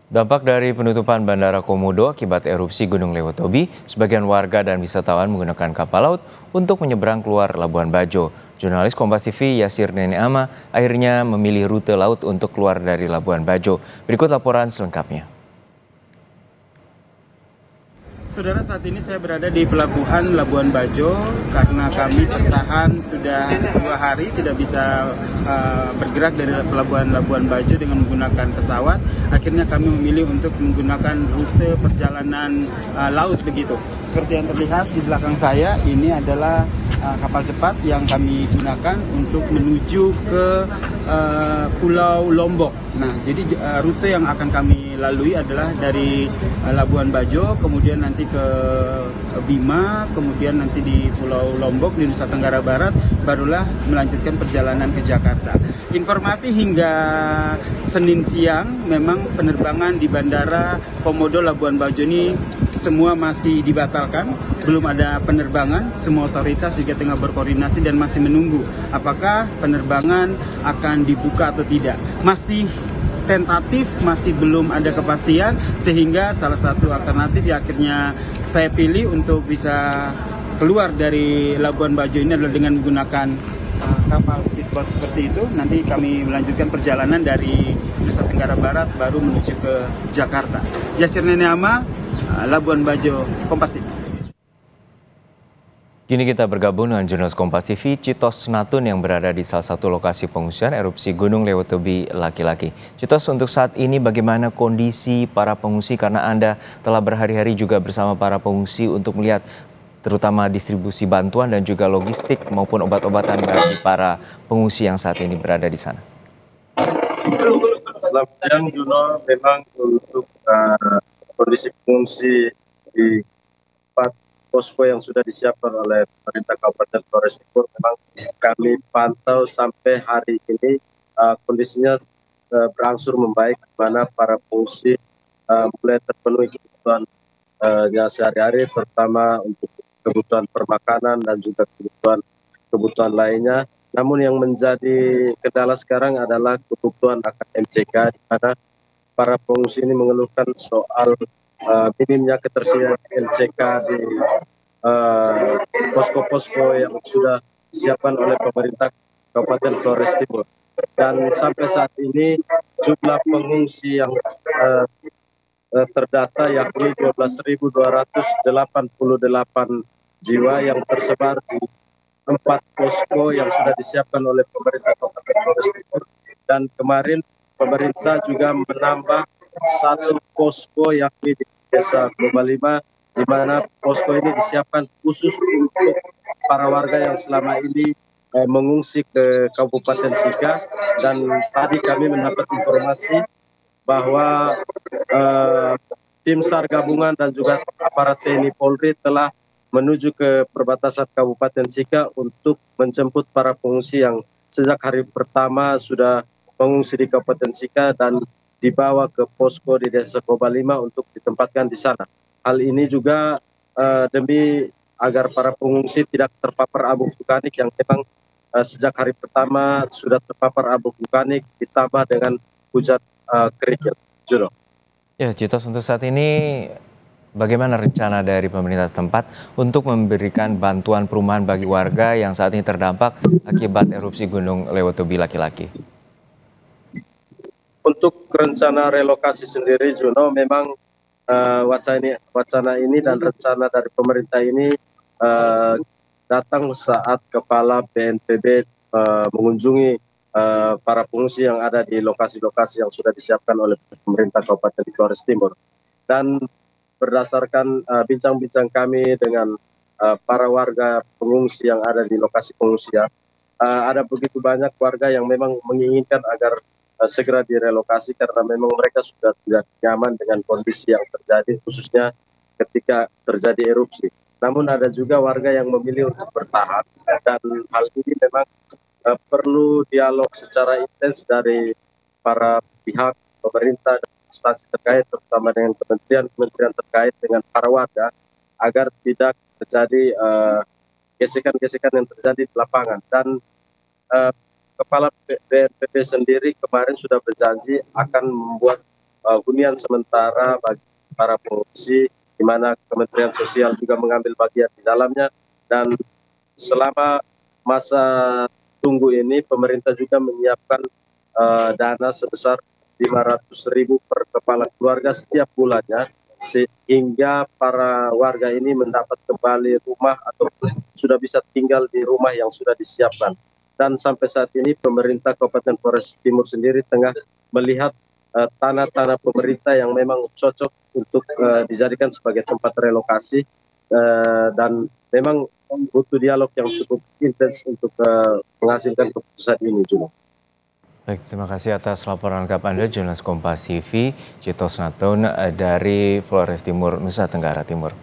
Dampak dari penutupan Bandara Komodo akibat erupsi Gunung Lewotobi, sebagian warga dan wisatawan menggunakan kapal laut untuk menyeberang keluar Labuan Bajo. Jurnalis Kompas TV Yasir Neneama akhirnya memilih rute laut untuk keluar dari Labuan Bajo. Berikut laporan selengkapnya. Saudara, saat ini saya berada di pelabuhan Labuan Bajo karena kami tertahan sudah 2 hari tidak bisa bergerak dari pelabuhan Labuan Bajo dengan menggunakan pesawat. Akhirnya kami memilih untuk menggunakan rute perjalanan laut begitu. Seperti yang terlihat di belakang saya, ini adalah kapal cepat yang kami gunakan untuk menuju ke Pulau Lombok. Nah, jadi rute yang akan kami lalui adalah dari Labuan Bajo, kemudian nanti ke Bima, kemudian nanti di Pulau Lombok di Nusa Tenggara Barat, barulah melanjutkan perjalanan ke Jakarta. Informasi hingga Senin siang, memang penerbangan di Bandara Komodo Labuan Bajo ini semua masih dibatalkan, belum ada penerbangan. Semua otoritas juga tengah berkoordinasi dan masih menunggu apakah penerbangan akan dibuka atau tidak. Masih tentatif, masih belum ada kepastian, sehingga salah satu alternatif yang akhirnya saya pilih untuk bisa keluar dari Labuan Bajo ini adalah dengan menggunakan kapal speedboat seperti itu. Nanti kami melanjutkan perjalanan dari Nusa Tenggara Barat baru menuju ke Jakarta. Yasir Neneama, Labuan Bajo, Kompas TV. Kini kita bergabung dengan jurnalis Kompas TV Citos Natun yang berada di salah satu lokasi pengungsian erupsi Gunung Lewotobi laki-laki. Citos, untuk saat ini bagaimana kondisi para pengungsi karena Anda telah berhari-hari juga bersama para pengungsi untuk melihat terutama distribusi bantuan dan juga logistik maupun obat-obatan bagi para pengungsi yang saat ini berada di sana. Selamat siang, Juno. Memang untuk kondisi pengungsi di posko yang sudah disiapkan oleh pemerintah Kabupaten Flores Timur, memang kami pantau sampai hari ini kondisinya berangsur membaik, di mana para pengungsi mulai terpenuhi kebutuhan sehari-hari, terutama untuk kebutuhan permakanan dan juga kebutuhan lainnya. Namun yang menjadi kendala sekarang adalah kebutuhan akan MCK, di mana para pengungsi ini mengeluhkan soal minimnya ketersediaan MCK di posko-posko yang sudah disiapkan oleh pemerintah Kabupaten Flores Timur. Dan sampai saat ini jumlah pengungsi yang terdata yakni 12.288 jiwa yang tersebar di 4 posko yang sudah disiapkan oleh pemerintah Kabupaten Flores Timur. Dan kemarin pemerintah juga menambah 1 posko yakni di Desa Kobalima, di mana posko ini disiapkan khusus untuk para warga yang selama ini mengungsi ke Kabupaten Sika. Dan tadi kami mendapat informasi bahwa tim SAR gabungan dan juga aparat TNI Polri telah menuju ke perbatasan Kabupaten Sika untuk menjemput para pengungsi yang sejak hari pertama sudah mengungsi di Kabupaten Sika dan dibawa ke posko di Desa Kobalima untuk ditempatkan di sana. Hal ini juga demi agar para pengungsi tidak terpapar abu vulkanik yang memang sejak hari pertama sudah terpapar abu vulkanik ditambah dengan hujan kerikil. Juno. Ya, Citos, untuk saat ini bagaimana rencana dari pemerintah setempat untuk memberikan bantuan perumahan bagi warga yang saat ini terdampak akibat erupsi Gunung Lewotobi laki-laki? Untuk rencana relokasi sendiri, Juno, memang wacana ini dan rencana dari pemerintah ini datang saat Kepala BNPB mengunjungi para pengungsi yang ada di lokasi-lokasi yang sudah disiapkan oleh pemerintah Kabupaten Flores Timur. Dan berdasarkan bincang-bincang kami dengan para warga pengungsi yang ada di lokasi pengungsian, ada begitu banyak warga yang memang menginginkan agar segera direlokasi karena memang mereka sudah tidak nyaman dengan kondisi yang terjadi, khususnya ketika terjadi erupsi. Namun ada juga warga yang memilih untuk bertahan, dan hal ini memang perlu dialog secara intens dari para pihak pemerintah dan instansi terkait, terutama dengan kementerian terkait dengan para warga, agar tidak terjadi gesekan-gesekan yang terjadi di lapangan. Dan Kepala BNPB sendiri kemarin sudah berjanji akan membuat hunian sementara bagi para pengungsi, di mana Kementerian Sosial juga mengambil bagian di dalamnya. Dan selama masa tunggu ini, pemerintah juga menyiapkan dana sebesar 500.000 per kepala keluarga setiap bulannya, sehingga para warga ini mendapat kembali rumah atau sudah bisa tinggal di rumah yang sudah disiapkan. Dan sampai saat ini pemerintah Kabupaten Flores Timur sendiri tengah melihat tanah-tanah pemerintah yang memang cocok untuk dijadikan sebagai tempat relokasi, dan memang butuh dialog yang cukup intens untuk menghasilkan keputusan ini juga. Baik, terima kasih atas laporan lengkap Anda, jurnalis Kompas TV, Citos Natun dari Flores Timur, Nusa Tenggara Timur.